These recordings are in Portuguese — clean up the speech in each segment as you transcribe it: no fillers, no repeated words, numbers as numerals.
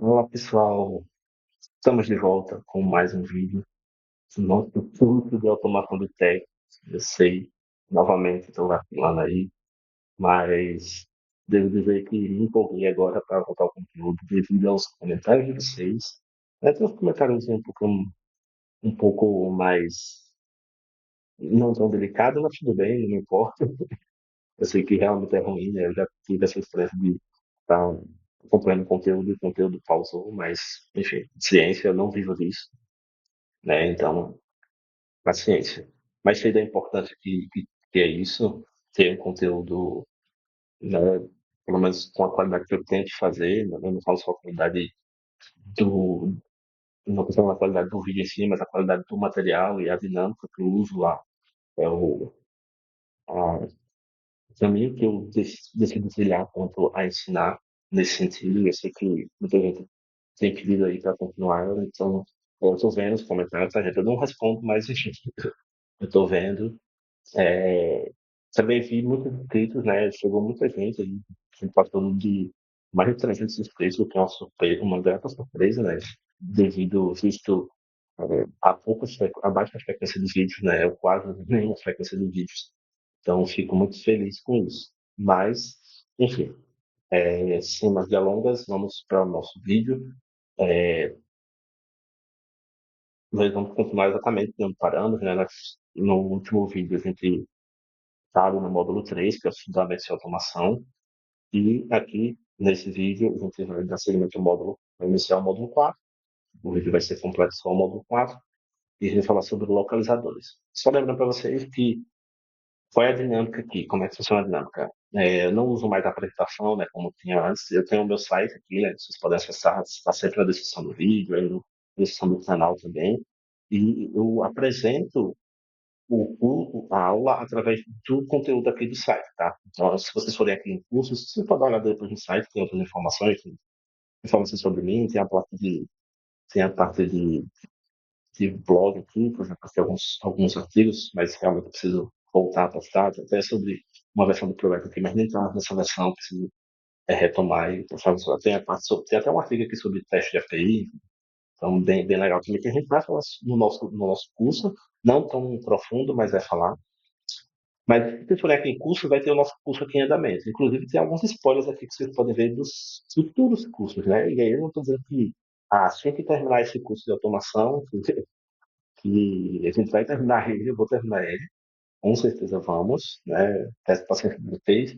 Olá pessoal, estamos de volta com mais um vídeo do nosso curso de automação de testes. Eu sei, novamente estou vacilando aí, mas devo dizer que me empolguei agora para voltar ao conteúdo devido aos comentários de vocês. Tem uns comentários um pouco mais, não tão delicados, mas tudo bem, não me importa. Eu sei que realmente é ruim, né? Eu já tive essa experiência de estar acompanhando conteúdo e o conteúdo pausou, mas, enfim, ciência, eu não vivo disso, né? Então, paciência. Mas sei da importância que é isso, ter um conteúdo, né, pelo menos com a qualidade que eu tento fazer, né, eu não falo só a qualidade do, não só a qualidade do vídeo em si, mas a qualidade do material e a dinâmica que eu uso lá. É o caminho que eu decido trilhar quanto a ensinar nesse sentido. Eu sei que muita gente tem pedido aí para continuar, então eu estou vendo os comentários, tá, gente? Eu não respondo, mas enfim, eu estou vendo. É, também vi muitos inscritos, né? Chegou muita gente aí, passando de mais de 300 inscritos, o que é uma surpresa, uma grata surpresa, né? Devido, visto a baixa frequência de vídeos, né? Ou quase nenhuma frequência de vídeos. Então, fico muito feliz com isso. Mas, enfim, sem mais delongas, vamos para o nosso vídeo. É, nós vamos continuar exatamente dando parâmetros, né? No último vídeo, a gente estava no módulo 3, que é os fundamentos de automação. E aqui, nesse vídeo, a gente vai dar seguimento ao módulo, vai iniciar o módulo 4. O vídeo vai ser completo só o módulo 4. E a gente vai falar sobre localizadores. Só lembrando para vocês que qual é a dinâmica aqui, como é que funciona a dinâmica. Eu não uso mais a apresentação, né, como tinha antes. Eu tenho o meu site aqui, né, vocês podem acessar, está sempre na descrição do vídeo, aí na descrição do canal também. E eu apresento a aula através do conteúdo aqui do site, tá? Então, se vocês forem aqui em cursos, você pode dar uma olhada depois no site, tem outras informações, tem informações sobre mim, tem a parte de blog aqui, por exemplo, tem alguns artigos, mas realmente eu preciso voltar a postar, até sobre uma versão do projeto aqui, mas nem está nessa versão, preciso retomar e postar. Tem, tem até um artigo aqui sobre teste de API, então bem legal também, que a gente vai falar no nosso curso, não tão profundo, mas vai falar. Mas se for aqui em curso, vai ter o nosso curso aqui em andamento. Inclusive, tem alguns spoilers aqui que vocês podem ver dos futuros cursos, né? E aí eu não estou dizendo que, assim que terminar esse curso de automação, que a gente vai terminar ele, eu vou terminar ele, com certeza vamos, né? Peço paciência de vocês,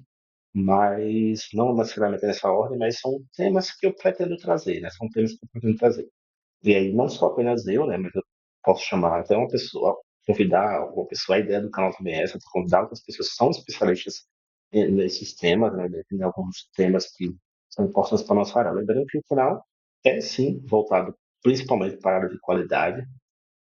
mas não necessariamente nessa ordem, mas são temas que eu pretendo trazer, né? São temas que eu pretendo trazer. E aí, não só apenas eu, né? Mas eu posso chamar até uma pessoa, convidar uma pessoa, a ideia do canal também é essa, de convidar outras pessoas que são especialistas nesses temas, né? Em alguns temas que são importantes para a nossa área. Lembrando que o canal é, sim, voltado principalmente para a área de qualidade,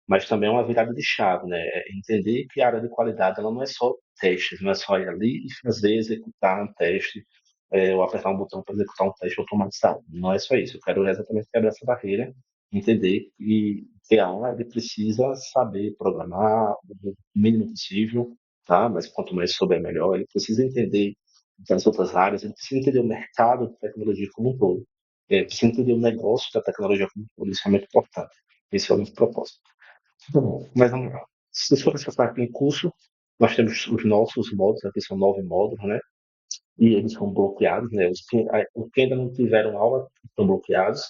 mas também é uma virada de chave, né? É entender que a área de qualidade ela não é só testes, não é só ir ali e fazer, executar um teste, ou apertar um botão para executar um teste automatizado. Não é só isso. Eu quero exatamente quebrar essa barreira, entender que a área ele precisa saber programar o mínimo possível, tá? Mas quanto mais souber, melhor. Ele precisa entender das outras áreas, ele precisa entender o mercado de tecnologia como um todo. Ele precisa entender o negócio da tecnologia como um todo. Isso é muito importante. Esse é o nosso propósito. Tá bom, mas vamos lá. Se for acessar aqui em curso, nós temos os nossos módulos, aqui são 9 módulos, né? E eles são bloqueados, né? Os que ainda não tiveram aula estão bloqueados,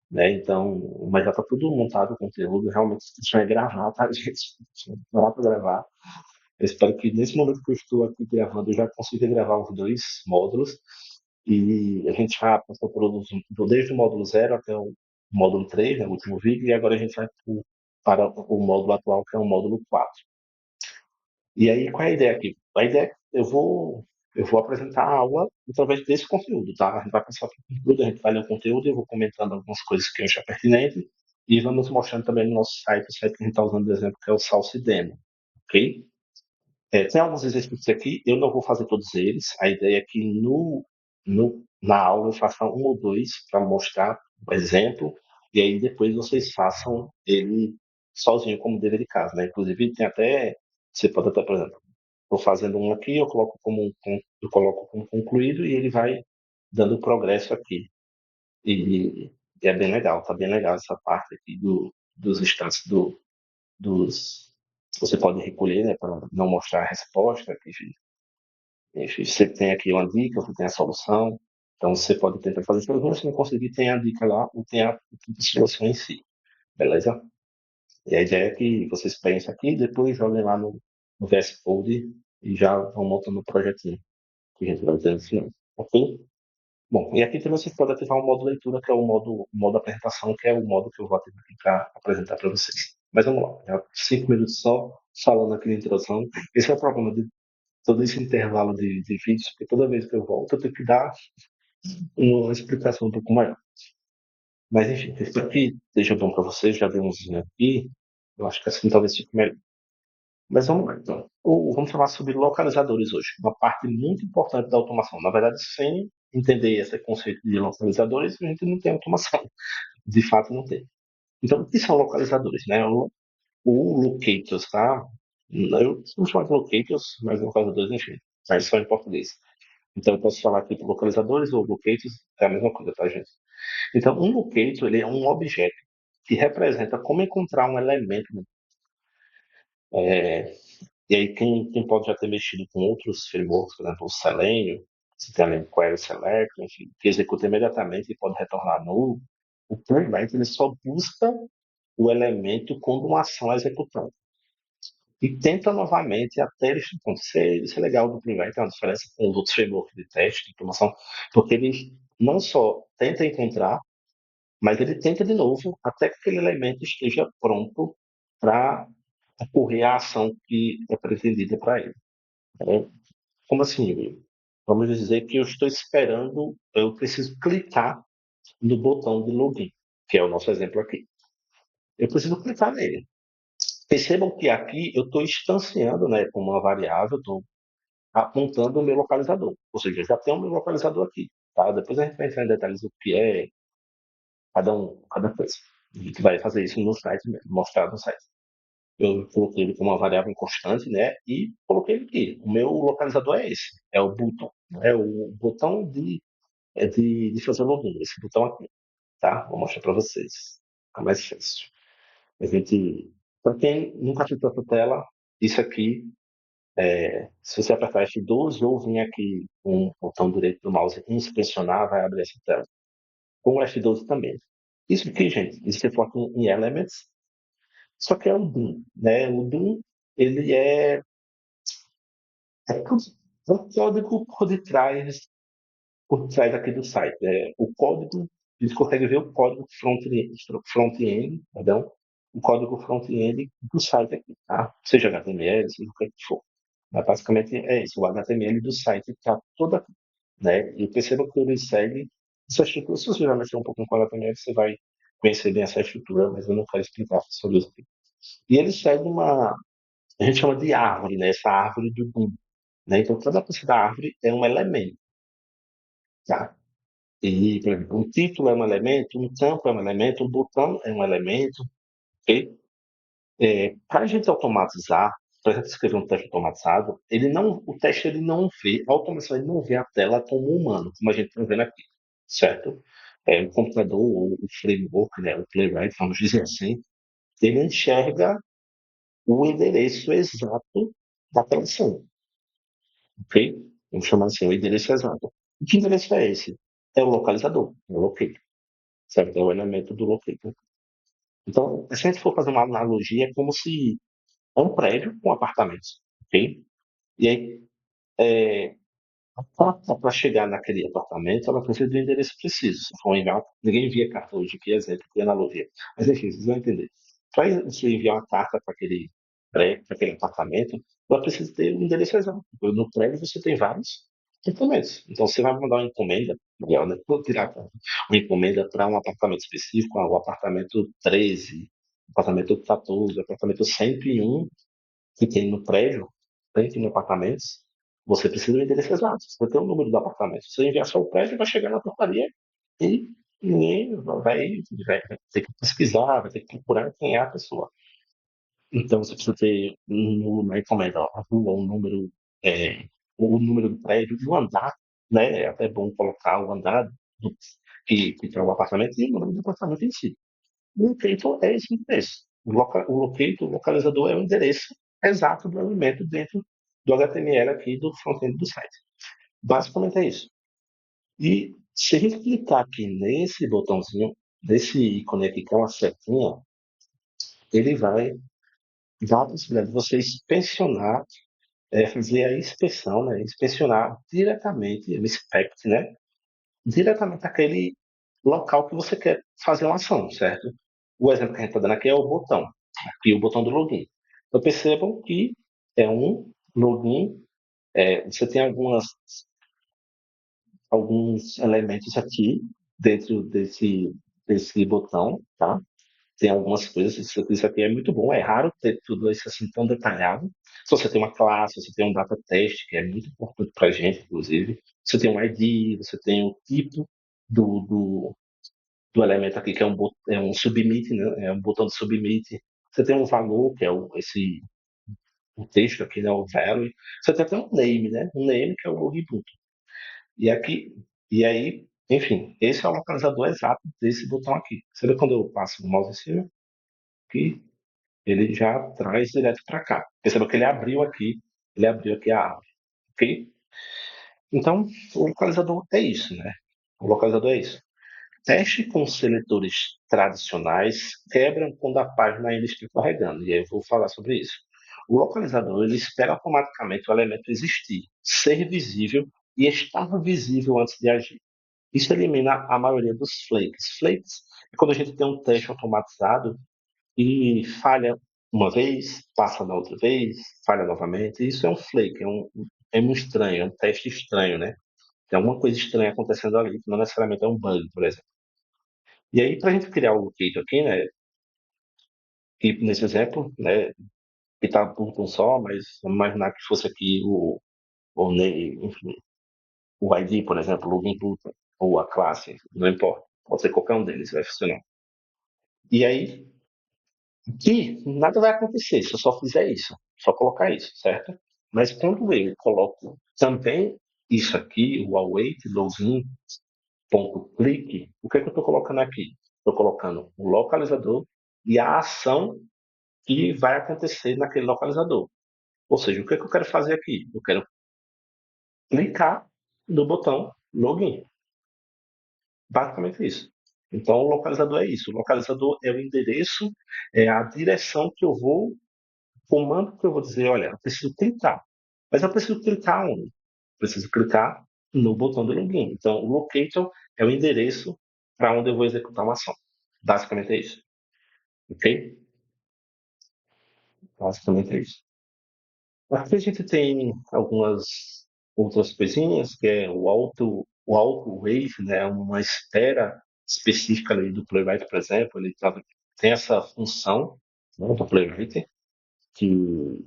né? Então, mas já está tudo montado o conteúdo, realmente só é gravar, tá, gente? Não dá para gravar. Eu espero que nesse momento que eu estou aqui gravando, eu já consiga gravar os dois módulos. E a gente já passou desde o módulo 0 até o módulo 3, né, o último vídeo, e agora a gente vai para o módulo atual, que é o módulo 4. E aí, qual é a ideia aqui? A ideia é que eu vou apresentar a aula através desse conteúdo, tá? A gente vai passar por conteúdo, a gente vai ler o conteúdo, eu vou comentando algumas coisas que eu achar pertinente e vamos mostrando também no nosso site, o site que a gente está usando de exemplo, que é o Salsi Demo, ok? Tem alguns exercícios aqui, eu não vou fazer todos eles. A ideia é que na aula eu faça um ou dois para mostrar o exemplo, e aí depois vocês façam ele sozinho como dever de casa, né? Inclusive tem até, você pode até, por exemplo, estou fazendo um aqui, eu coloco como concluído e ele vai dando progresso aqui. E é bem legal, tá bem legal essa parte aqui dos instantes dos. Você pode recolher, né, para não mostrar a resposta. Enfim, você tem aqui uma dica, você tem a solução. Então você pode tentar fazer sozinho, se não conseguir, tem a dica lá, ou tem a solução em si. Beleza? E a ideia é que vocês peguem isso aqui e depois joguem lá no VS Code e já vão montando o projetinho que a gente vai ter no final. Ok? Bom, e aqui também vocês podem ativar o modo leitura, que é o modo apresentação, que é o modo que eu vou ativar aqui para apresentar para vocês. Mas vamos lá, já 5 minutos só falando aqui na introdução. Esse é o problema de todo esse intervalo de vídeos, porque toda vez que eu volto eu tenho que dar uma explicação um pouco maior. Mas enfim, espero que esteja bom para vocês, já dei um zoom aqui, eu acho que assim talvez fique melhor. Mas vamos lá, então. Vamos falar sobre localizadores hoje, uma parte muito importante da automação. Na verdade, sem entender esse conceito de localizadores, a gente não tem automação. De fato, não tem. Então, o que são localizadores? Né? O locators, tá? Eu costumo chamar de locators, mas localizadores, enfim, mas só em português. Então, eu posso falar aqui por localizadores ou locators, é a mesma coisa, tá, gente? Então, um locator, ele é um objeto que representa como encontrar um elemento. é, E aí, quem pode já ter mexido com outros frameworks, por exemplo, o Selenium, se tem ali Query Select, enfim, que executa imediatamente e pode retornar nulo, o Playwright ele só busca o elemento quando uma ação é executada. E tenta novamente até ele acontecer. Isso é legal do Playwright, é uma diferença com os outros frameworks de teste, de automação, porque ele não só tenta encontrar, mas ele tenta de novo até que aquele elemento esteja pronto para ocorrer a ação que é pretendida para ele. Né? Como assim? Vamos dizer que eu estou esperando, eu preciso clicar no botão de login, que é o nosso exemplo aqui. Eu preciso clicar nele. Percebam que aqui eu estou instanciando, né, com uma variável, estou apontando o meu localizador. Ou seja, eu já tenho o meu localizador aqui. Tá? Depois a gente vai entrar em detalhes do que é cada coisa. A gente vai fazer isso no site mesmo, mostrar no site. Eu coloquei ele como uma variável constante, né? E coloquei ele aqui. O meu localizador é esse, é o botão. É o botão de fazer login, esse botão aqui, tá? Vou mostrar para vocês. Fica mais fácil. A gente, para quem nunca assistiu essa tela, isso aqui, se você apertar F12 ou vir aqui com o botão direito do mouse e inspecionar, vai abrir essa tela. Com o F12 também. Isso aqui, gente, isso você foca em Elements, só que é um DOM, né? O DOM, ele é um código por trás aqui do site. O código, a gente consegue ver o código front-end, perdão, o código front-end do site aqui, tá? Seja HTML, seja o que for. Mas basicamente é isso, o HTML do site está todo aqui, né? E perceba que ele segue essa estrutura. Se você já mexer um pouco com o HTML, você vai conhecer bem essa estrutura, mas eu não quero explicar sobre isso aqui. E ele segue a gente chama de árvore, né? Essa árvore do Doom, né? Então, cada peça da árvore é um elemento, tá? E, por exemplo, um título é um elemento, um campo é um elemento, um botão é um elemento, ok? Para a gente automatizar, para a gente escrever um teste automatizado, o teste ele não vê, a automação ele não vê a tela como humano, como a gente está vendo aqui, certo? O computador, o framework, né, o Playwright, vamos dizer assim, ele enxerga o endereço exato da apelação, ok? Vamos chamar assim, o endereço exato. E que endereço é esse? É o localizador, é o locator, certo? É o elemento do locator. Então, se a gente for fazer uma analogia, é como se é um prédio com apartamentos, ok? E aí, para chegar naquele apartamento, ela precisa de um endereço preciso. Se for enviar, ninguém envia carta hoje, que exemplo, que analogia. Mas enfim, vocês vão entender. Para você enviar uma carta para aquele prédio, para aquele apartamento, ela precisa ter um endereço exato. No prédio você tem vários apartamentos. Então você vai mandar uma encomenda, melhor, né? Vou tirar uma encomenda para um apartamento específico, o apartamento 13, apartamento 14, apartamento 101 que tem no prédio, tem no apartamentos, você precisa do endereço exato. Você tem o número do apartamento. Se você enviar só o prédio, vai chegar na portaria e ninguém vai ter que pesquisar, vai ter que procurar quem é a pessoa. Então você precisa ter uma encomenda, a rua, é, o número do prédio, o andar, né? É até bom colocar o andar que é o apartamento, e o nome do apartamento em si. O locator é esse endereço. O locator, o localizador, é o endereço exato do elemento dentro do HTML aqui do front-end do site. Basicamente é isso. E se a gente clicar aqui nesse botãozinho, desse ícone aqui, que é uma setinha, ele vai dar a possibilidade de você inspecionar, fazer a inspeção, né, inspecionar diretamente, o inspect, né, diretamente aquele local que você quer fazer uma ação, certo? O exemplo que a gente está dando aqui é o botão, aqui o botão do login. Então percebam que é um login, você tem alguns elementos aqui dentro desse botão, tá? Tem algumas coisas, isso aqui é muito bom, é raro ter tudo isso assim tão detalhado. Se você tem uma classe, você tem um data teste, que é muito importante para a gente, inclusive. Você tem um ID, você tem o tipo do, do, do elemento aqui, que é um submit, né? É um botão de submit. Você tem um valor, que é o texto aqui, né? O value. Você tem até um name, né? Um name que é o login boot. E aqui, e aí, enfim, esse é o localizador exato desse botão aqui. Você vê quando eu passo o mouse em cima, que ele já traz direto para cá. Perceba que ele abriu aqui a árvore, ok? Então, o localizador é isso, né? O localizador é isso. Teste com seletores tradicionais quebram quando a página ainda está carregando, e aí eu vou falar sobre isso. O localizador ele espera automaticamente o elemento existir, ser visível e estar visível antes de agir. Isso elimina a maioria dos flakes. Flakes é quando a gente tem um teste automatizado e falha uma vez, passa na outra vez, falha novamente. Isso é um flake, é um estranho, é um teste estranho, né? Tem alguma coisa estranha acontecendo ali, que não necessariamente é um bug, por exemplo. E aí, para a gente criar o locator aqui, né? Que nesse exemplo, né? Que está por um só, mas vamos imaginar que fosse aqui enfim, o ID, por exemplo, o login boot, ou a classe, não importa. Pode ser qualquer um deles, vai funcionar. E aí, que nada vai acontecer se eu só fizer isso, só colocar isso, certo? Mas quando eu coloco também isso aqui, o await login ponto clique, o que é que eu estou colocando aqui? Estou colocando o localizador e a ação que vai acontecer naquele localizador. Ou seja, o que é que eu quero fazer aqui? Eu quero clicar no botão login. Basicamente isso. Então, o localizador é isso. O localizador é o endereço, é a direção que eu vou comando que eu vou dizer, olha, eu preciso clicar. Mas eu preciso clicar onde? Preciso clicar no botão do login. Então, o locator é o endereço para onde eu vou executar uma ação. Basicamente é isso. Ok? Basicamente é isso. Aqui a gente tem algumas outras coisinhas, que é o auto wave, né? Uma espera específica ali do Playwright, por exemplo. Tem essa função, né, do Playwright, que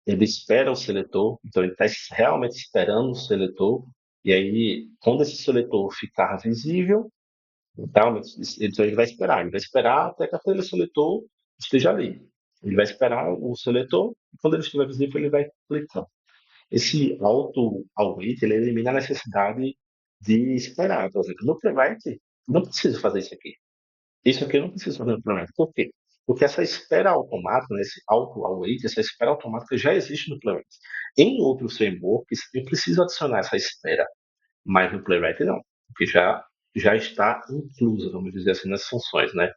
ele espera o seletor, então ele está realmente esperando o seletor, e aí, quando esse seletor ficar visível, então ele vai esperar até que aquele seletor esteja ali. Ele vai esperar o seletor, e quando ele estiver visível, ele vai clicar. Esse auto-await, ele elimina a necessidade de esperar. Por exemplo, no Playwright, não preciso fazer isso aqui. Isso aqui eu não preciso fazer no Playwright. Por quê? Porque essa espera automática, né, esse auto-await, essa espera automática já existe no Playwright. Em outros frameworks, eu preciso adicionar essa espera, mas no Playwright não, porque já está inclusa, vamos dizer assim, nas funções, né,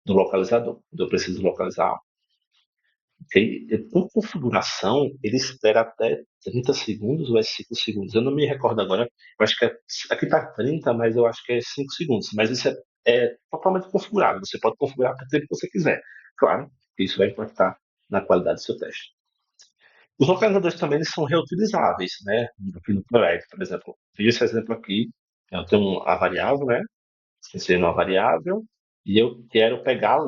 do localizador. Então, eu preciso localizar. Ok? Por configuração, ele espera até 30 segundos ou é 5 segundos. Eu não me recordo agora. Eu acho que aqui está 30, mas eu acho que é 5 segundos. Mas isso é totalmente configurável. Você pode configurar para o tempo que você quiser. Claro, isso vai impactar na qualidade do seu teste. Os localizadores também eles são reutilizáveis, né? Aqui no Playwright, por exemplo. Vi esse exemplo aqui. Eu tenho a variável, né? Esqueci uma variável. E eu quero pegar a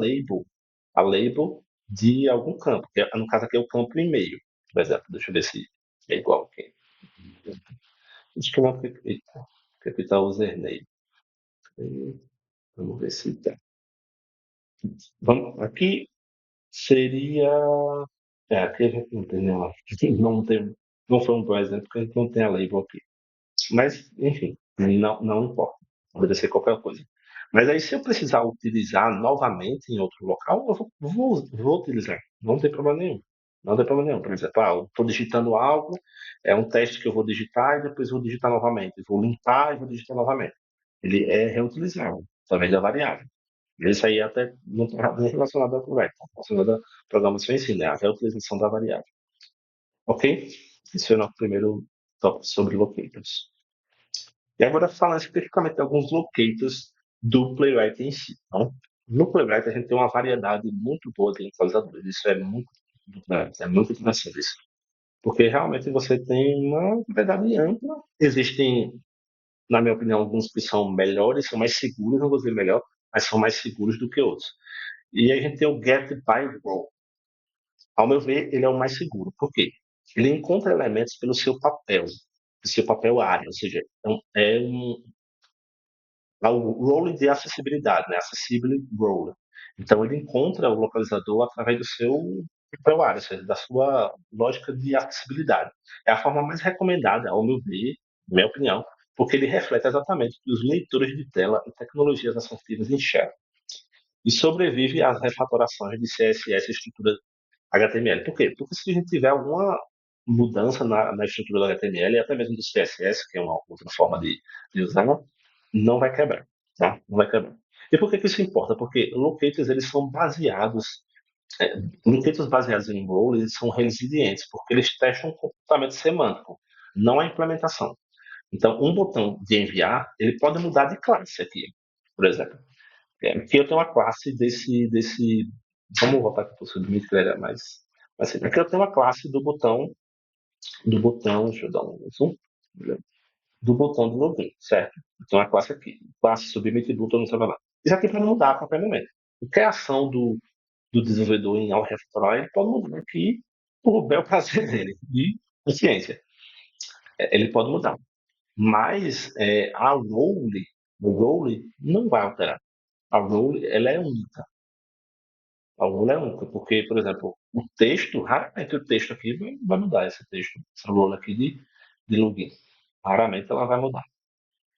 label de algum campo. Que no caso aqui é o campo e-mail, por exemplo. Deixa eu ver se é igual aqui. Acho que não, porque aqui está o username. Vamos ver se tem. Aqui seria. Aqui a gente não tem nenhuma. Não tem, não foi um bom exemplo, porque a gente não tem a label aqui. Mas, enfim, não importa. Poderia ser qualquer coisa. Mas aí, se eu precisar utilizar novamente em outro local, eu vou utilizar. Não tem problema nenhum. Não tem problema nenhum. Por exemplo, eu estou digitando algo, é um teste que eu vou digitar e depois vou digitar novamente. Vou limpar e vou digitar novamente. Ele é reutilizável, através da variável. Isso aí até não está nem relacionado ao projeto, está relacionado ao programação em si, né? A reutilização da variável. Ok? Esse é o nosso primeiro tópico sobre locators. E agora falando especificamente de alguns locators do Playwright em si. Então, no Playwright a gente tem uma variedade muito boa de localizadores. Isso é muito interessante isso. Porque realmente você tem uma variedade ampla. Existem, na minha opinião, alguns que são melhores, são mais seguros, não vou dizer melhor, mas são mais seguros do que outros. E aí a gente tem o Get by Role. Ao meu ver, ele é o mais seguro. Por quê? Ele encontra elementos pelo seu papel área, ou seja, é o role de acessibilidade, né? Accessibility role. Então ele encontra o localizador através do seu papel área, ou seja, da sua lógica de acessibilidade. É a forma mais recomendada, ao meu ver, na minha opinião, porque ele reflete exatamente o que os leitores de tela e tecnologias assertivas enxergam. E sobrevive às refatorações de CSS e estrutura HTML. Por quê? Porque se a gente tiver alguma mudança na estrutura do HTML e até mesmo do CSS, que é uma outra forma de usar, não vai quebrar, tá? Não vai quebrar. E por que que isso importa? Porque locators, eles são baseados, locators baseados em role, eles são resilientes, porque eles testam o comportamento semântico, não a implementação. Então, um botão de enviar, ele pode mudar de classe aqui, por exemplo. Aqui eu tenho uma classe vamos voltar aqui para o submit, que ele era mais simples. Aqui eu tenho uma classe do botão, deixa eu dar um zoom, do botão do login, certo? Então a classe aqui, classe submit button, não sei lá. Isso aqui pode mudar a qualquer momento. Qualquer ação do desenvolvedor em ao refatorar, ele pode mudar aqui por bel prazer dele, de consciência. Ele pode mudar. Mas o role não vai alterar. A role, ela é única. A role é única, porque, por exemplo, o texto, raramente o texto aqui vai mudar esse texto, essa role aqui de login. Raramente ela vai mudar,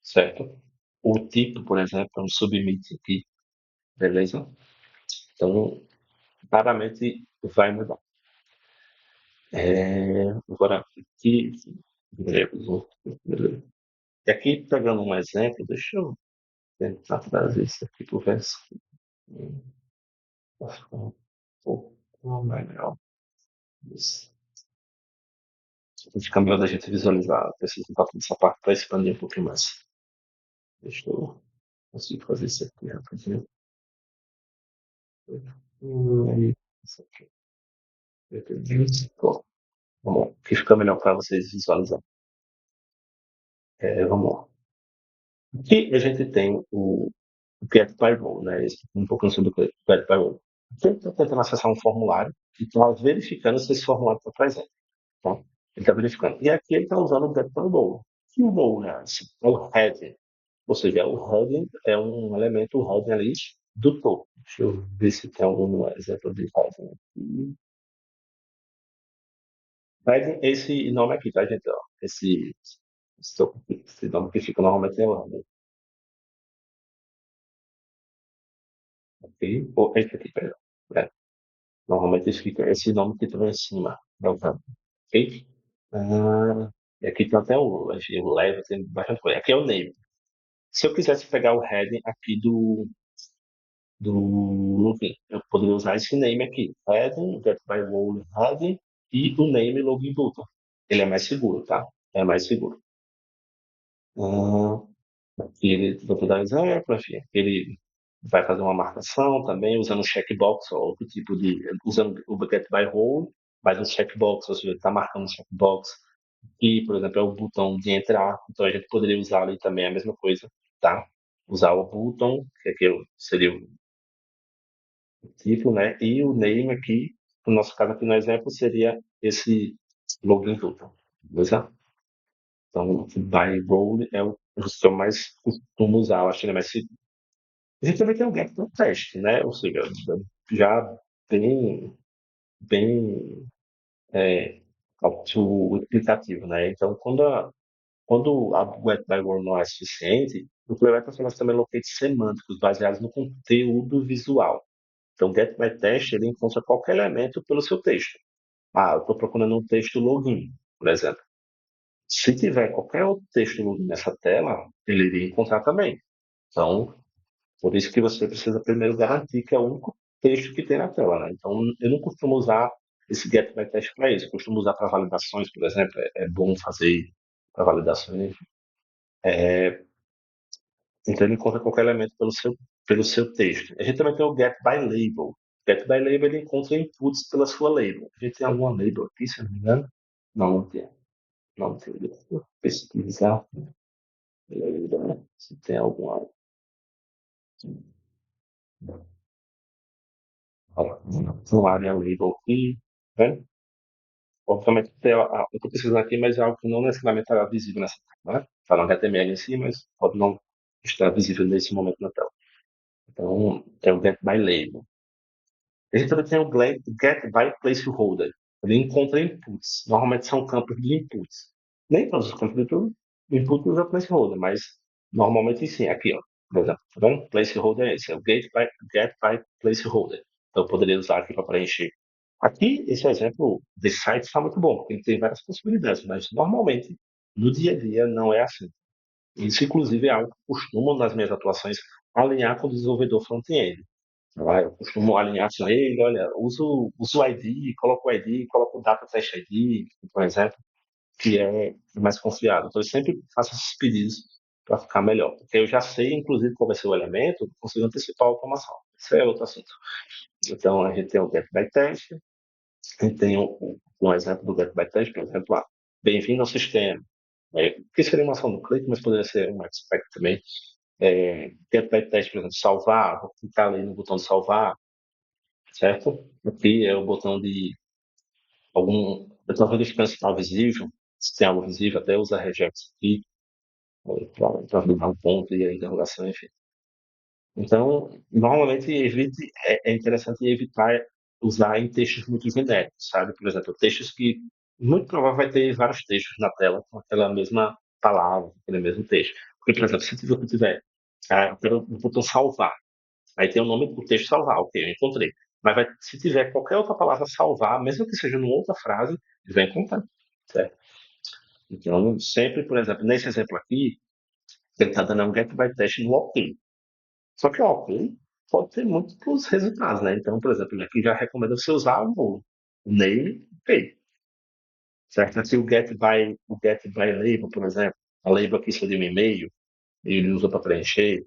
certo? O tipo, por exemplo, é um submit aqui, beleza? Então, raramente vai mudar. Agora, aqui, beleza. E aqui, pegando um exemplo, deixa eu tentar trazer isso aqui para o verso. Para ficar um pouco melhor. Isso. Fica melhor da gente visualizar. Preciso tentar fazer essa parte para expandir um pouquinho mais. Deixa eu conseguir fazer isso aqui rapidinho. Aí, isso aqui. Bom, vamos lá. Que fica melhor para vocês visualizarem. Vamos lá. Aqui a gente tem o Get by Role, né? Um pouquinho sobre o Get by Role. Aqui ele está tentando acessar um formulário e está verificando se esse formulário está presente. Tá? Ele está verificando. E aqui ele está usando o Get by Role. Que o role é assim? É o heading. Ou seja, o heading é um elemento heading ali do topo. Deixa eu ver se tem algum exemplo de heading aqui. Heading, esse nome aqui, tá, gente? Ó, esse topo aqui, esse nome que fica normalmente é o heading. Ok? Ou esse aqui, perdão. É. Normalmente fica esse nome que está em cima da UFAM. Ok? E aqui tem até o level, tem bastante coisa. Aqui é o name. Se eu quisesse pegar o heading aqui do login, eu poderia usar esse name aqui. Heading, get by role heading e o name login button. Ele é mais seguro, tá? É mais seguro. Ah, aqui vou dar um exemplo, enfim. Ele vai fazer uma marcação também usando o checkbox, ou outro tipo usando o get by role, mas um checkbox, ou seja, ele está marcando um checkbox. E, por exemplo, é o botão de entrar, então a gente poderia usar ali também a mesma coisa, tá? Usar o button, que aqui seria o tipo, né? E o name aqui, no nosso caso aqui no exemplo, seria esse login button, beleza? Então, o by role é o que eu mais costumo usar, eu acho que ele é mais seguro. A gente também tem o get no teste, né? Ou seja, já bem, bem auto-explicativo, né? Então, quando a get by role não é suficiente, O Playwright nós também locates semânticos baseados no conteúdo visual. Então, o GetMyText ele encontra qualquer elemento pelo seu texto. Ah, eu estou procurando um texto login, por exemplo. Se tiver qualquer outro texto login nessa tela, ele iria encontrar também. Então, por isso que você precisa primeiro garantir que é o único texto que tem na tela, né? Então, eu não costumo usar esse GetMyText para isso. Eu costumo usar para validações, por exemplo. É bom fazer para validações. Então, ele encontra qualquer elemento pelo seu texto. A gente também tem o GetByLabel. GetByLabel ele encontra inputs pela sua label. A gente tem alguma label aqui, se eu não me engano? Não, não tem. Não tem. Deixa eu pesquisar. Se tem alguma. Uma área label aqui. Né? Obviamente, eu estou pesquisando aqui, mas é algo que não necessariamente estará visível nessa tela. Né? Está no HTML em si, mas pode não estar visível nesse momento na tela. Então, é o GetByLabel. A gente também tem o Get by Placeholder. Ele encontra inputs. Normalmente são campos de inputs. Nem todos os campos de input usam placeholder, mas normalmente sim. Aqui, ó. Por exemplo, tá vendo? Placeholder é esse. É o get by Placeholder. Então eu poderia usar aqui para preencher. Aqui, esse exemplo desse site está muito bom, porque ele tem várias possibilidades, mas normalmente, no dia a dia, não é assim. Isso, inclusive, é algo que eu costumo, nas minhas atuações, alinhar com o desenvolvedor front-end. Eu costumo alinhar assim, ele, olha, uso o ID, coloco o ID, coloco o data test ID, por exemplo, que é mais confiável. Então, eu sempre faço esses pedidos para ficar melhor. Porque eu já sei, inclusive, qual vai ser o elemento, consigo antecipar a automação. Isso é outro assunto. Então, a gente tem o get by test, a gente tem um exemplo do get by test, por exemplo, bem-vindo ao sistema. Que seria uma ação do clique, mas poderia ser um expect também. Get by test, por exemplo, salvar, vou clicar ali no botão de salvar, certo? Aqui é o botão de algum. Eu estou vendo o principal visível, se tem algo visível, até usa regex aqui, para dar um ponto e a interrogação, enfim. Então, normalmente é interessante evitar usar em textos muito genéricos, sabe? Por exemplo, textos que muito provável vai ter vários textos na tela com aquela mesma palavra, aquele mesmo texto. Porque, por exemplo, se eu tiver, eu quero o botão salvar, aí tem o nome do texto salvar, ok, eu encontrei. Mas se tiver qualquer outra palavra salvar, mesmo que seja numa outra frase, ele vai encontrar, certo? Então, sempre, por exemplo, nesse exemplo aqui, ele está dando um get by test no ok. Só que o ok pode ter múltiplos resultados, né? Então, por exemplo, ele aqui já recomenda você usar o name, ok, certo? Se o get by label, por exemplo, a label aqui seria um e-mail, ele usa para preencher.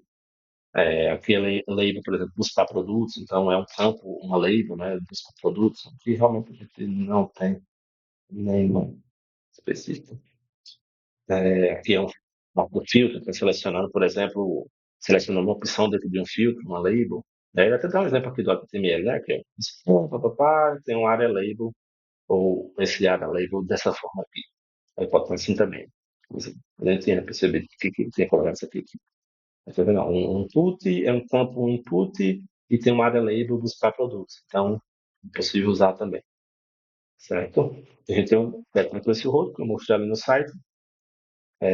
Aquele label, por exemplo, buscar produtos, então é um campo, uma label, né, buscar produtos, que realmente a gente não tem nenhuma específica. Aqui é um filtro, está selecionando, por exemplo, selecionando uma opção dentro de um filtro, uma label. Ele até dá um exemplo aqui do HTML, né, que é tem uma área label, ou esse área label dessa forma aqui. Aí pode ser assim também. Eu nem tinha percebido que tinha colocado isso aqui. Tá vendo? Um input é um campo um input e tem uma área label buscar produtos. Então, é possível usar também, certo? A gente tem um placeholder que eu mostrei ali no site, que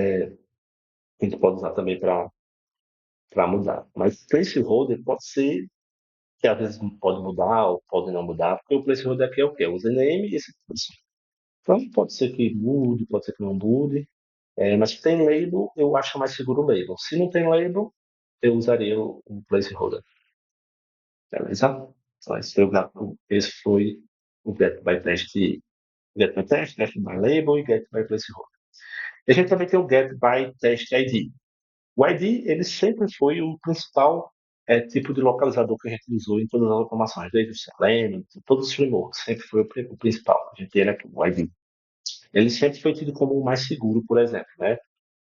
a gente pode usar também para mudar. Mas placeholder pode ser que às vezes pode mudar ou pode não mudar, porque o placeholder aqui é o quê? O username e esse texto. Então, pode ser que mude, pode ser que não mude. Mas se tem label, eu acho mais seguro o label. Se não tem label, eu usaria o placeholder. Beleza? Então, esse foi o get by test, get by label e get by placeholder. E a gente também tem o get by test ID. O ID, ele sempre foi o principal tipo de localizador que a gente usou em todas as automações, desde o Selenium, todos os frameworks, sempre foi o principal. A gente tem aqui o ID. Ele sempre foi tido como o mais seguro, por exemplo, né?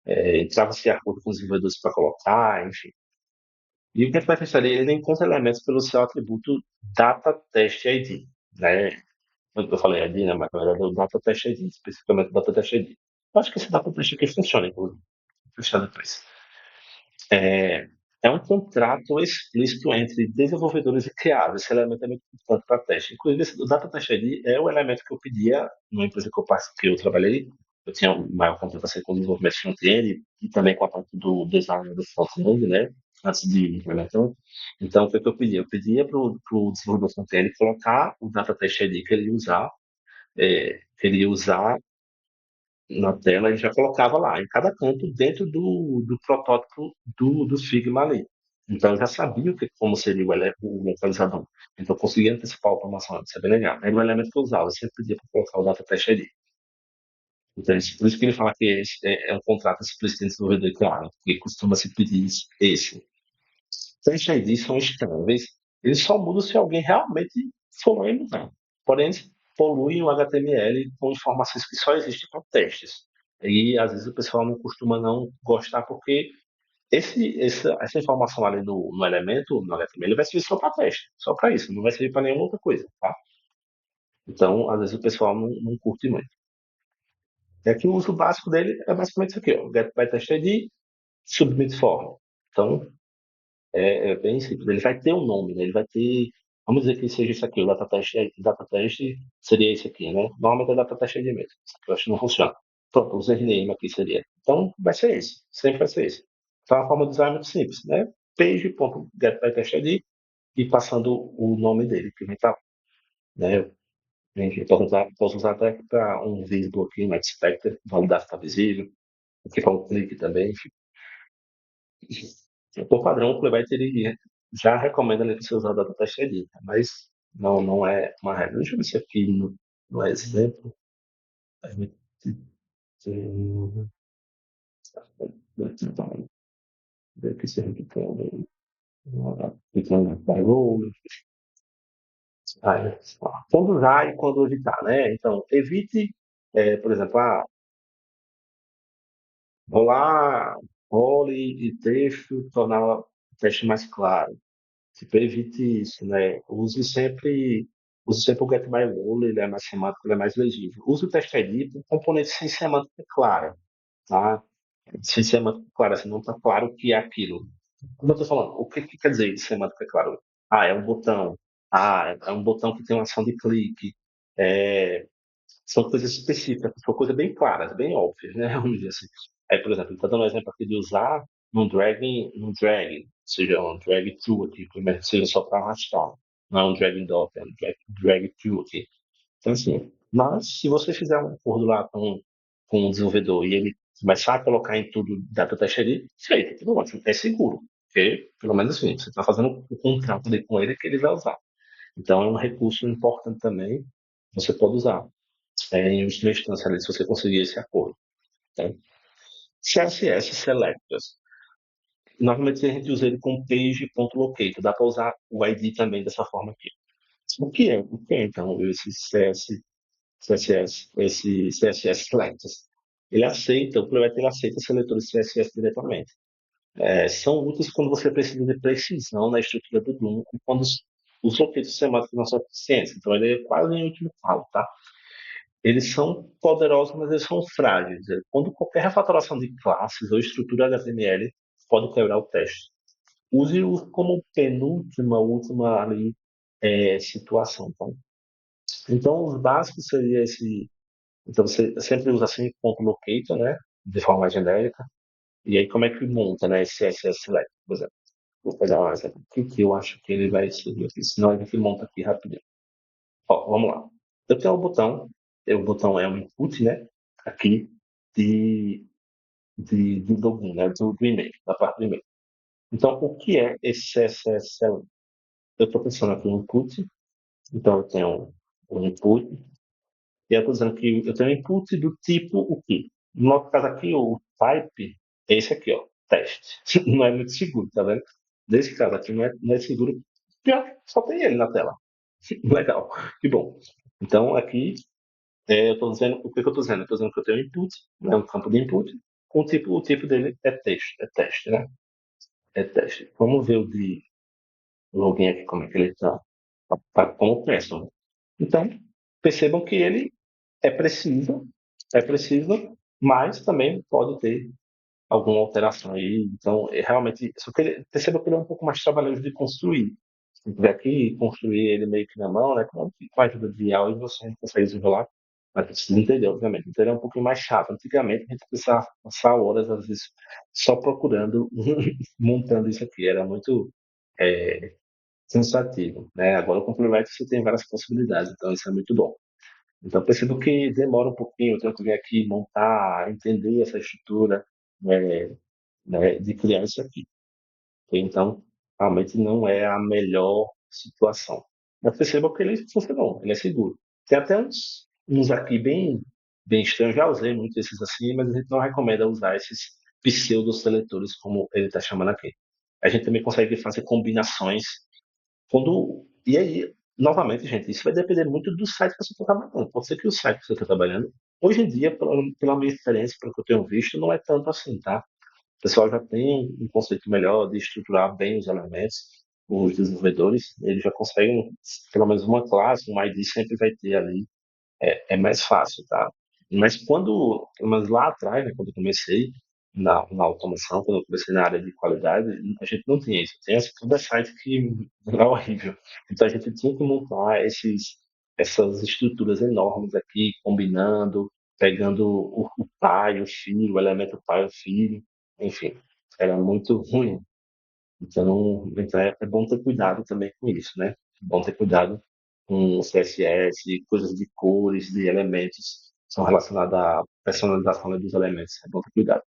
Entrava-se de acordo com os desenvolvedores para colocar, enfim. E o que a gente vai testar ali, ele encontra elementos pelo seu atributo data test ID, né? Quando eu falei ID, né? Mas na verdade é o data test ID, especificamente o data test ID. Eu acho que esse data test aqui funciona, inclusive. Vou fechar depois. É, é um contrato explícito entre desenvolvedores e criados. Esse elemento é muito importante para teste. Inclusive, o data test ID é o elemento que eu pedia numa empresa que eu trabalhei, eu tinha um maior contato assim, com o desenvolvimento front-end e também com a parte do design do front-end, né? Antes de implementar. Então, o que, que eu pedia? Eu pedia para o desenvolvedor front-end colocar o data test ID que ele ia usar na tela, ele já colocava lá, em cada canto, dentro do protótipo do Figma ali. Então, eu já sabia como seria o localizador. Então, eu conseguia antecipar a automação, isso é bem legal. Era o elemento que eu usava, eu sempre pedia para colocar o data test ID. Então, por isso que ele fala que é um contrato explícito entre desenvolvedor e cliente, porque costuma se pedir esse. Test IDs são estáveis, eles só mudam se alguém realmente for lá e mudar. Porém, eles poluem o HTML com informações que só existem para testes. E às vezes o pessoal não costuma não gostar porque essa informação ali no elemento, no HTML, vai servir só para teste, só para isso, não vai servir para nenhuma outra coisa, tá? Então, às vezes o pessoal não curte muito. É que o uso básico dele é basicamente isso aqui, ó, get by test ID, submit form. Então, é bem simples. Ele vai ter um nome, né? Ele vai ter. Vamos dizer que seja isso aqui, o data test seria esse aqui, né? Normalmente é data test ID mesmo. Isso aqui eu acho que não funciona. Pronto, o username aqui seria. Então, vai ser esse. Sempre vai ser esse. Então, a forma de usar é muito simples, né? Page.getByTestID e passando o nome dele, que vem estar, né? Eu posso usar até para um visible aqui, um expected, validar se está visível, aqui para um clique também, enfim. Por padrão, o Playwright ele já recomenda ali que você usar o data test ID, tá? Mas não é uma regra. Deixa eu ver se aqui no exemplo a gente tem. Ver aqui se a gente tem. Clicando na payroll. Quando usar e quando evitar, né? Então, evite, por exemplo, rolar, role de texto, tornar o texto mais claro. Tipo, evite isso, né? Use sempre o get by role, ele é mais semântico, ele é mais legível. Use o teste ID com componente sem semântica clara, tá? Sem semântica clara, assim, não está claro o que é aquilo. Como eu estou falando, o que quer dizer semântica clara? É um botão. É um botão que tem uma ação de clique. É, são coisas específicas, são coisas bem claras, bem óbvias, né? Vamos dizer assim. Aí, por exemplo, ele está dando um exemplo aqui de usar num drag, seja um drag to aqui, primeiro, seja só para arrastar. Não é um drag and drop, é um drag to aqui. Então, assim, mas se você fizer um acordo lá com o desenvolvedor e ele começar a colocar em tudo data test ali, feito, tudo ótimo, é seguro. Porque, pelo menos assim, você está fazendo o contrato ali com ele que ele vai usar. Então, é um recurso importante também, você pode usar em última instância, ali, se você conseguir esse acordo. Tá? CSS Selectors. Normalmente a gente usa ele com page.locator. Dá para usar o ID também dessa forma aqui. O que é então esse CSS Selectors? O Playwright ele aceita seletores CSS diretamente. São úteis quando você precisa de precisão na estrutura do DOM e quando os locators semânticos não são suficientes. Então ele é quase em último falo, tá? Eles são poderosos, mas eles são frágeis. Quando qualquer refatoração de classes ou estrutura HTML pode quebrar o teste. Use-o como penúltima, última ali, situação. Tá? Então, os básicos seria esse. Então, você sempre usa assim ponto locator, né? De forma genérica. E aí, como é que monta, né? Esse CSS Select, por exemplo. Vou pegar um exemplo aqui que eu acho que ele vai seguir aqui. Senão a gente monta aqui rapidinho. Ó, vamos lá. Eu tenho o botão é um input, né? Aqui de, de login, né? Do e-mail, da parte do e-mail. Então, o que é esse CSS? Eu estou pensando aqui no input, então eu tenho um input, e eu estou dizendo que eu tenho um input do tipo o quê? No nosso caso aqui, o type é esse aqui, ó, teste. Não é muito seguro, tá vendo? Nesse caso aqui não é seguro, pior, só tem ele na tela. Legal, que bom. Então, aqui eu estou dizendo, o que eu estou dizendo? Eu estou dizendo que eu tenho um input, né, um campo de input, com o tipo dele é teste, né? É teste. Vamos ver o de login aqui, como é que ele está, como person. Então, percebam que ele é preciso, é preciso, mas também pode ter alguma alteração aí. Então, realmente, só que perceba que ele é um pouco mais trabalhoso de construir. Se tiver aqui construir ele meio que na mão, né? Com a ajuda de IA, e você consegue desenrolar Mas precisa entender, obviamente. Então ele é um pouquinho mais chato. Antigamente a gente precisava passar horas, às vezes, só procurando, montando isso aqui. Era muito é, sensativo, né? Agora com o Fluent você tem várias possibilidades, então isso é muito bom. Então percebo que demora um pouquinho, eu tenho que vir aqui montar, entender essa estrutura, né, de criar isso aqui. Então, realmente não é a melhor situação. Mas perceba que ele funcionou, ele é seguro. Tem até uns aqui bem estranhos, já usei muito esses assim, mas a gente não recomenda usar esses pseudo-seletores, como ele está chamando aqui. A gente também consegue fazer combinações e aí, novamente, gente, isso vai depender muito do site que você está trabalhando. Pode ser que o site que você está trabalhando, hoje em dia, pela minha experiência, pelo que eu tenho visto, não é tanto assim, tá? O pessoal já tem um conceito melhor de estruturar bem os elementos, os desenvolvedores, eles já conseguem, pelo menos uma classe, um ID sempre vai ter ali, é mais fácil, tá? Mas lá atrás, né, quando eu comecei na automação, quando eu comecei na área de qualidade, a gente não tinha isso. Tem esse tudo é site que é horrível. Então a gente tinha que montar essas estruturas enormes aqui, combinando, pegando o pai, o filho, o elemento pai, o filho, enfim, era muito ruim. Então é bom ter cuidado também com isso, né? É bom ter cuidado com o CSS, coisas de cores, de elementos, que são relacionadas à personalização dos elementos. É bom ter cuidado,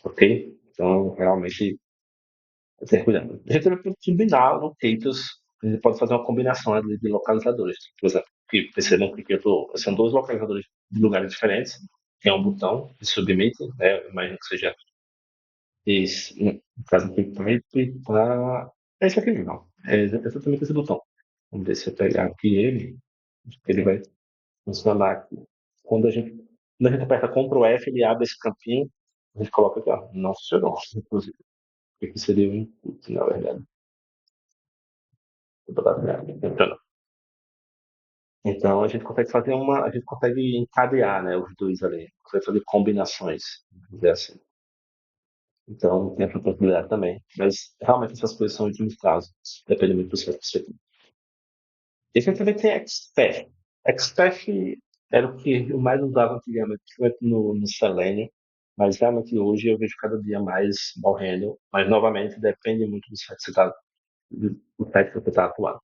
ok? Então, realmente, ter cuidado. A gente também pode combinar locators, a gente pode fazer uma combinação de localizadores. Por exemplo, que percebam que são dois localizadores de lugares diferentes, que é um botão de submit, né? Imagino que seja esse, no caso do Type, tá. É esse aqui mesmo. É exatamente esse botão. Vamos ver se eu pegar aqui ele, acho que ele vai funcionar aqui. Quando a gente aperta Ctrl F, ele abre esse campinho, a gente coloca aqui, ó. Não funcionou, inclusive. O que seria o input, na verdade. Vou botar aqui, funcionou. Então a gente consegue encadear, né, os dois ali. Consegue fazer combinações, vamos dizer assim. Então, tem essa possibilidade também. Mas, realmente, essas coisas são últimos casos. Depende muito do seu perspectiva. E a gente também tem Expert. Expert era o que eu mais usava antigamente, principalmente no Selenium. Mas, realmente, hoje eu vejo cada dia mais morrendo. Mas, novamente, depende muito do site que você está atuando.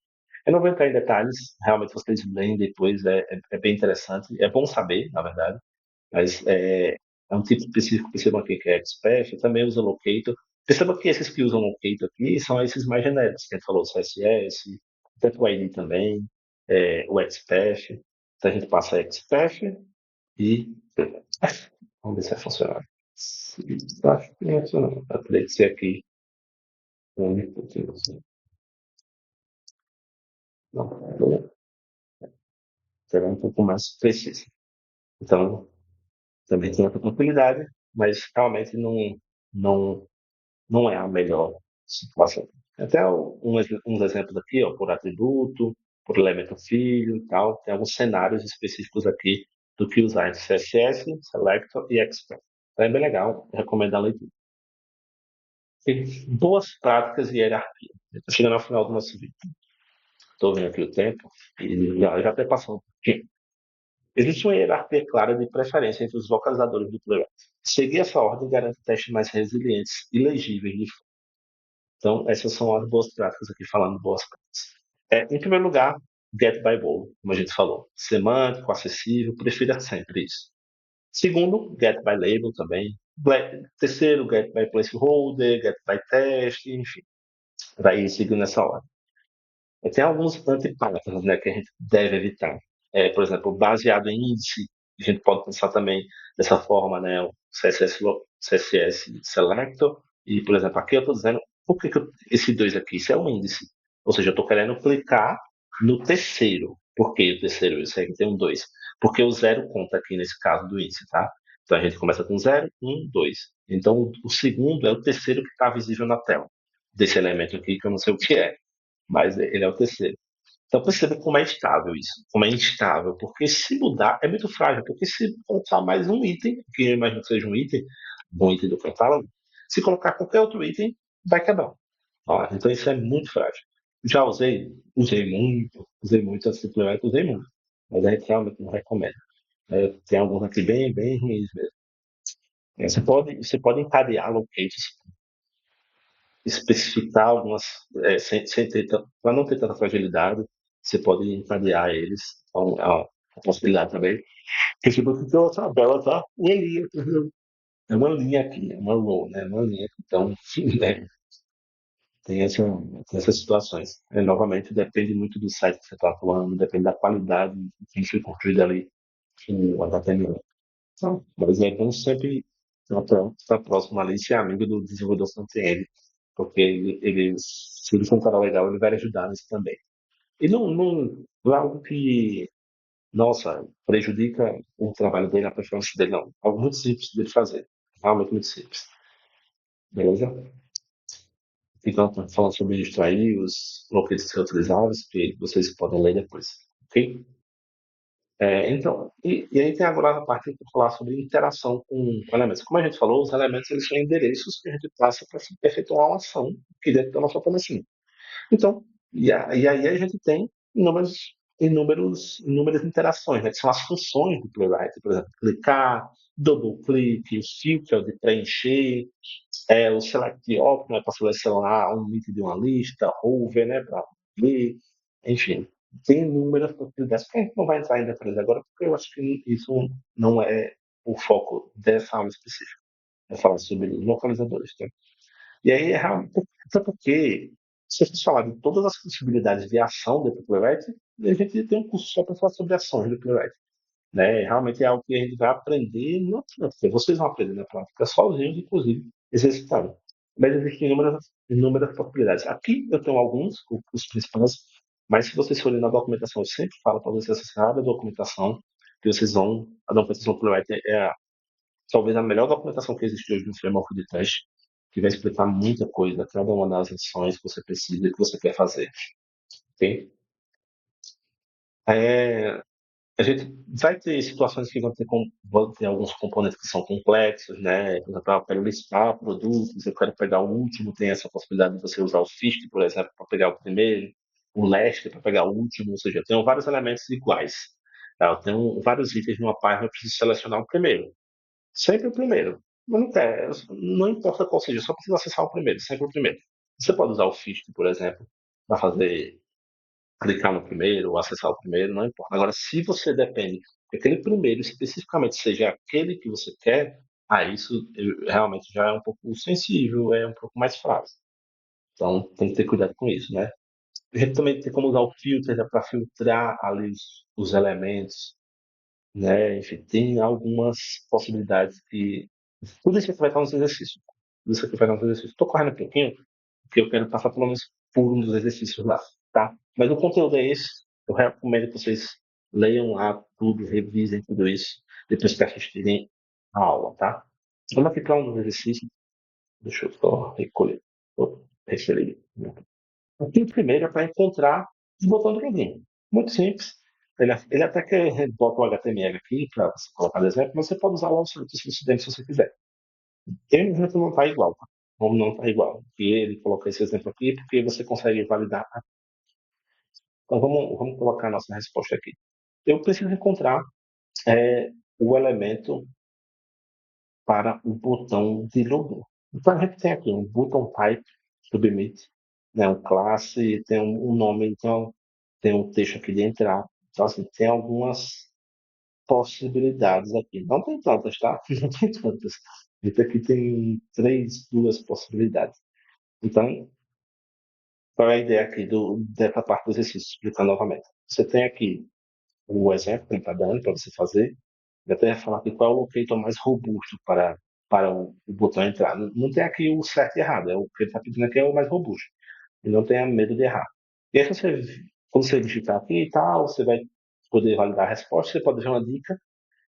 Eu não vou entrar em detalhes. Realmente, vocês leem depois. É bem interessante. É bom saber, na verdade. Mas é um tipo específico, percebam aqui que é Expert, também usa Locator. Perceba que esses que usam Locator aqui são esses mais genéricos, que a gente falou, o CSS, tanto o ID também, o Expert. Então a gente passa Expert e vamos ver se vai funcionar. Acho que não funciona. Vai ter que ser aqui um input. Não, será um pouco mais preciso. Então, também tem essa possibilidade, mas realmente não não é a melhor situação. Até uns exemplos aqui, ó, por atributo, por elemento filho e tal, tem alguns cenários específicos aqui do que usar em CSS, Selector e Expert. Então é bem legal, recomendo a leitura. E boas práticas e hierarquia. Estou chegando ao final do nosso vídeo. Estou vendo aqui o tempo e já até passou um pouquinho. Existe uma hierarquia clara de preferência entre os localizadores do Playwright. Seguir essa ordem garante testes mais resilientes e legíveis de. Então, essas são as boas práticas aqui, falando boas práticas. Em primeiro lugar, get by role, como a gente falou. Semântico, acessível, prefira sempre isso. Segundo, get by label também. Terceiro, get by placeholder, get by test, enfim. Vai seguindo nessa ordem. Tem alguns antipáticos, né, que a gente deve evitar. Por exemplo, baseado em índice, a gente pode pensar também dessa forma, né, o CSS Selector, e, por exemplo, aqui eu estou dizendo, por que esse dois aqui? Isso é um índice. Ou seja, eu estou querendo clicar no terceiro. Por que o terceiro? Isso aí tem um 2. Porque o zero conta aqui nesse caso do índice, tá? Então a gente começa com zero, um, dois. Então o segundo é o terceiro que está visível na tela. Desse elemento aqui, que eu não sei o que é, mas ele é o terceiro. Então perceba como é estável isso, como é instável, porque se mudar é muito frágil, porque se colocar mais um item, que eu imagino que seja um item do catálogo, se colocar qualquer outro item, vai quebrar. Ó, então isso é muito frágil. Já usei muito, usei muito esse suplemento, usei muito, mas a gente realmente não recomenda. Tem alguns aqui bem ruins mesmo. Você pode encadear locates, especificar algumas, sem ter, para não ter tanta fragilidade, você pode encadear eles. Então, é uma possibilidade também. Porque se você tem uma tabela, tá? Uma linha, entendeu? É uma linha aqui, é uma row, né? Uma linha. Então, né? Tem, essa, tem essas situações. Novamente, depende muito do site que você está atuando, depende da qualidade que foi construído ali o HTML. Então, mas é bom sempre estar próximo ali, ser amigo do desenvolvedor front-end, porque se ele for um cara legal, ele vai ajudar nisso também. E não é algo que, nossa, prejudica o trabalho dele, a performance dele, não. Algo muito simples de fazer. Realmente muito simples. Beleza? Então, falando sobre isso aí, os bloqueios reutilizáveis, que vocês podem ler depois. Ok? Então, e aí tem agora a parte que eu vou falar sobre interação com elementos. Como a gente falou, os elementos eles são endereços que a gente passa para efetuar uma ação aqui dentro da nossa automation. Então, e aí a gente tem inúmeras interações, né, que são as funções do Playwright, por exemplo, clicar, double clique, o filtro de preencher, o select all, né, para selecionar um link de uma lista, hover, né, para ver, enfim, tem inúmeras possibilidades que a gente não vai entrar ainda para detalhes agora, porque eu acho que isso não é o foco dessa aula específica. É falar sobre localizadores, tá? E aí, até porque, se a gente falar de todas as possibilidades de ação dentro do Playwright, a gente tem um curso só para falar sobre ações do Playwright, né? Realmente é algo que a gente vai aprender na prática. Vocês vão aprender na prática sozinhos, inclusive, exercitando. Mas existem inúmeras possibilidades. Aqui eu tenho alguns, os principais, mas se vocês forem na documentação, eu sempre falo para vocês acessarem a documentação, que vocês vão. A documentação do Playwright talvez a melhor documentação que existe hoje no framework de teste, que vai explicar muita coisa, cada uma das ações que você precisa e que você quer fazer. Ok? É, a gente vai ter situações que vão ter alguns componentes que são complexos, né? Por exemplo, eu quero listar produtos, eu quero pegar o último, tem essa possibilidade de você usar o FIST, por exemplo, para pegar o primeiro, o LEST para pegar o último, ou seja, eu tenho vários elementos iguais. Tá? Eu tenho vários itens numa página, eu preciso selecionar o primeiro. Sempre o primeiro. Não quer, não importa qual seja, só precisa acessar o primeiro, sempre o primeiro. Você pode usar o FIST, por exemplo, para fazer clicar no primeiro ou acessar o primeiro, não importa. Agora, se você depende que aquele primeiro especificamente seja aquele que você quer, isso realmente já é um pouco sensível, é um pouco mais frágil. Então, tem que ter cuidado com isso, né? A gente também tem como usar o filter para filtrar ali os elementos, né? Enfim, tem algumas possibilidades que. Tudo isso aqui vai estar nos exercícios. Tudo isso aqui vai estar nos exercícios. Estou correndo um pouquinho, porque eu quero passar pelo menos por um dos exercícios lá, tá? Mas o conteúdo é esse. Eu recomendo que vocês leiam lá tudo, revisem tudo isso, depois que assistirem a aula, tá? Vamos aqui para um dos exercícios. Deixa eu só recolher. Referir. Aqui o primeiro é para encontrar os botões do login. Muito simples. Ele até que bota o HTML aqui para você colocar no exemplo, mas você pode usar lá o site se você quiser. Tem um exemplo não está igual, tá? Como não está igual. E ele coloca esse exemplo aqui porque você consegue validar. Então vamos colocar a nossa resposta aqui. Eu preciso encontrar o elemento para o botão de login. Então a gente tem aqui um button type submit, né, um classe, tem um nome, então tem um texto aqui de entrar. Então assim, tem algumas possibilidades aqui. Não tem tantas, tá? Não tem tantas. Esse aqui tem duas possibilidades. Então, qual é a ideia aqui dessa parte do exercício? Explicando novamente. Você tem aqui o exemplo que ele está dando para você fazer. Eu até ia falar aqui qual é o locator mais robusto para o botão entrar. Não tem aqui o certo e errado. O que ele está pedindo aqui é o mais robusto. E não tenha medo de errar. E aí, quando você digitar aqui e tal, você vai poder validar a resposta. Você pode deixar uma dica.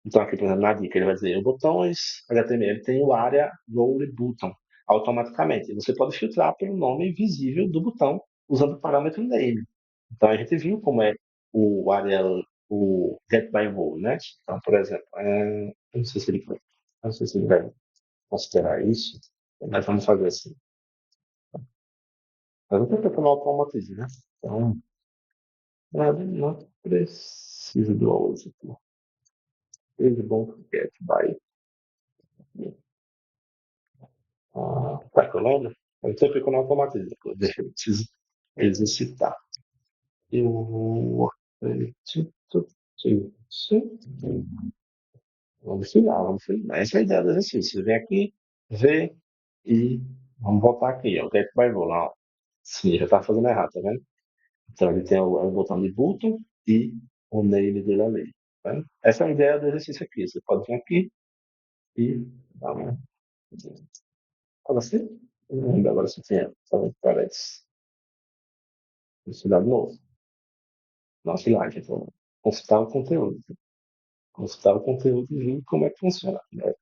Então, aqui, por exemplo, na dica, ele vai dizer: o botões HTML tem o área role button automaticamente. E você pode filtrar pelo nome visível do botão usando o parâmetro name. Então, a gente viu como é o área, o get by role, né? Então, por exemplo, eu não sei se ele vai considerar isso, mas vamos fazer assim. Mas não tem que não automatize, né? Então, não precisa do always aqui. Ele bom get by. Tá que eu lembro? Eu sempre fico no automatismo. Deixa eu preciso exercitar. Eu acredito que sim. Vamos finalizar. Essa é a ideia do exercício. Você vem aqui, vê e vamos voltar aqui. Ó. O get by role. Ó. Sim, já tá fazendo errado, tá vendo? Então ele tem o botão de button e o name dele ali. Tá vendo? Essa é a ideia do exercício aqui. Você pode vir aqui e dar uma. Fala assim? Não lembro agora se tinha. Parece. Estudar de novo. Nossa, lá, gente. Vamos consultar o conteúdo. Consultar o conteúdo e ver como é que funciona. Né?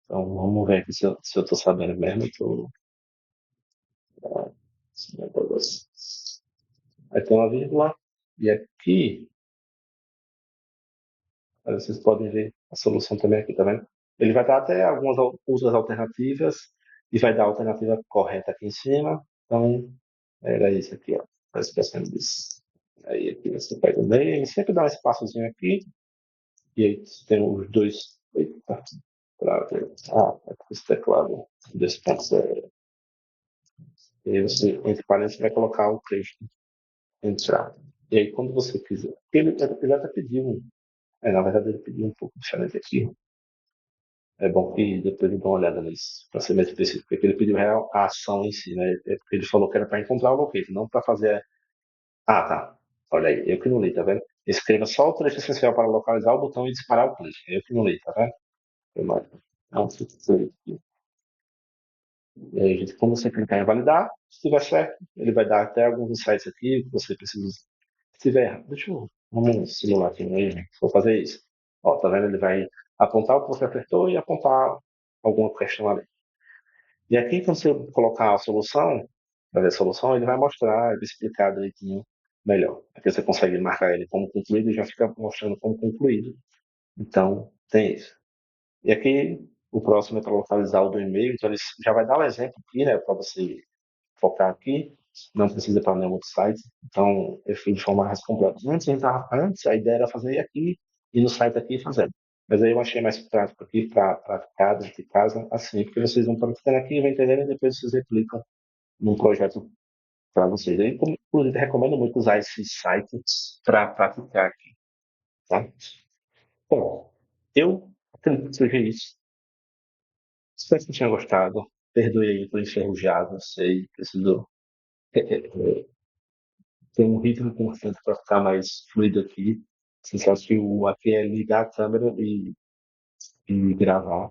Então vamos ver aqui se eu tô sabendo mesmo. Eu tô, aí tem uma vírgula. E aqui, aí vocês podem ver a solução também aqui, tá vendo? Ele vai dar até algumas outras alternativas e vai dar a alternativa correta aqui em cima. Então, era isso aqui, ó. Tá expressando isso. Aí aqui você pega o meio, sempre dá um espaçozinho aqui. E aí tem os dois. Eita, pra ver. Esse teclado. Dois pontos. E aí você, entre parênteses, vai colocar o texto. Entrar. E aí, quando você quiser. Ele até pediu. Na verdade, ele pediu um pouco diferente aqui. É bom que depois eu dou uma olhada nisso, para ser mais específico. Porque ele pediu a ação em si, né? É porque ele falou que era para encontrar o locator, não para fazer. Ah, tá. Olha aí, eu que não li, tá vendo? Escreva só o trecho essencial para localizar o botão e disparar o clique. Eu que não li, tá vendo? Foi mais. Não, e aí, gente, como você clicar em validar, se estiver certo, ele vai dar até alguns insights aqui que você precisa. Se estiver errado, deixa eu. Vamos simular aqui, né, gente? Vou fazer isso. Ó, tá vendo? Ele vai apontar o que você acertou e apontar alguma questão ali. E aqui, quando você colocar a solução, vai ver a solução, ele vai mostrar, ele vai explicar direitinho melhor. Aqui você consegue marcar ele como concluído e já fica mostrando como concluído. Então, tem isso. E aqui, o próximo é para localizar o do e-mail, então ele já vai dar um exemplo aqui, né, para você focar aqui, não precisa para nenhum outro site, então eu fiz de forma mais completa. Antes a ideia era fazer aqui e no site aqui fazendo. Mas aí eu achei mais prático aqui para praticar dentro de casa, assim, porque vocês vão praticando aqui, vão entendendo e depois vocês replicam num projeto para vocês. Eu, inclusive, recomendo muito usar esses sites para praticar aqui, tá? Bom, eu acredito que seja isso. Espero que tenha gostado. Perdoe aí por enferrujado, sei, preciso ter um ritmo constante para ficar mais fluido aqui. Você sabe que o aqui é ligar a câmera e gravar.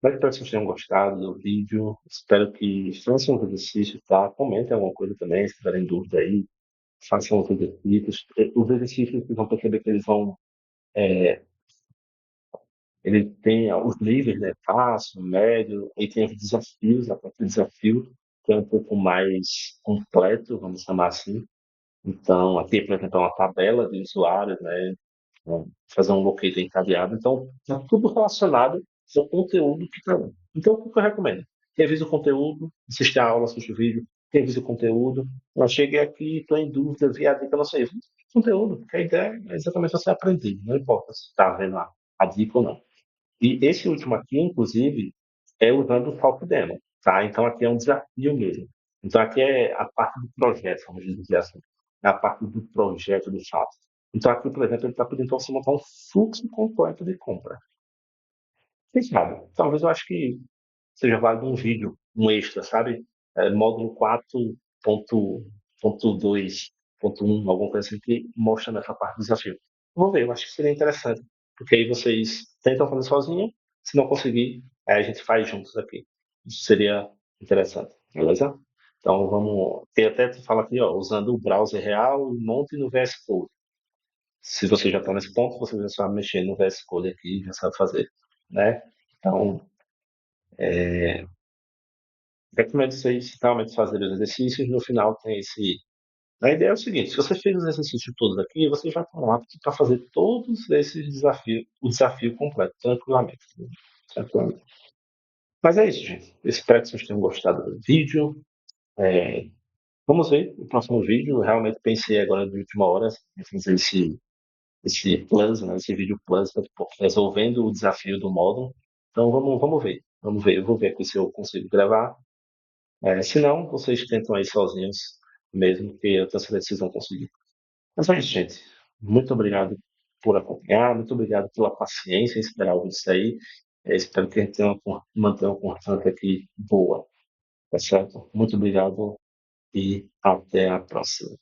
Mas espero que vocês tenham gostado do vídeo. Espero que façam os exercícios, tá? Comentem alguma coisa também, se tiverem dúvida aí. Façam os exercícios. Os exercícios, vocês vão perceber que eles vão. Ele tem os níveis, né? Fácil, médio, e tem os desafios, a parte do desafio, que é um pouco mais completo, vamos chamar assim. Então, aqui, por exemplo, é uma tabela de usuários, né? Fazer um locator encadeado. Então, é tudo relacionado ao conteúdo que está lá. Então, o que eu recomendo? Revisa o conteúdo, assiste a aula, assiste o vídeo, revisa o conteúdo. Eu cheguei aqui, estou em dúvida, vi a dica, não sei. Conteúdo, porque a ideia é exatamente você aprender, não importa se está vendo a dica ou não. E esse último aqui, inclusive, é usando o Talk Demo, tá? Então aqui é um desafio mesmo. Então aqui é a parte do projeto, vamos dizer assim. É a parte do projeto do fato. Então aqui, por exemplo, ele está pedindo para você montar um fluxo completo de compra. Quem sabe? Talvez eu acho que seja válido um vídeo, um extra, sabe? Módulo 4.2.1, alguma coisa assim, que mostra nessa parte do desafio. Vou ver, eu acho que seria interessante. Porque aí vocês tentam fazer sozinho, se não conseguir, aí a gente faz juntos aqui. Isso seria interessante, beleza? Então vamos. Tem até que fala aqui, ó, usando o browser real, monte no VS Code. Se você já está nesse ponto, você já sabe mexer no VS Code aqui, já sabe fazer, né? Então, recomendo vocês realmente fazerem os exercícios. No final tem esse. A ideia é o seguinte: se você fez os exercícios todos aqui, você já está apto para fazer todos esses desafios, o desafio completo, tranquilamente. Né? Tranquilamente. Mas é isso, gente. Espero que vocês tenham gostado do vídeo. É, vamos ver o próximo vídeo. Eu realmente pensei agora de última hora em fazer esse. esse plus, né, esse vídeo plus, né, tipo, resolvendo o desafio do módulo. Então vamos ver, vamos ver. Eu vou ver aqui se eu consigo gravar. Se não, vocês tentam aí sozinhos, mesmo que eu tenho certeza que vocês vão conseguir. Mas é isso, gente. Muito obrigado por acompanhar, muito obrigado pela paciência em esperar ouvir isso aí. Espero que a gente mantenha uma constante aqui boa, tá certo? Muito obrigado e até a próxima.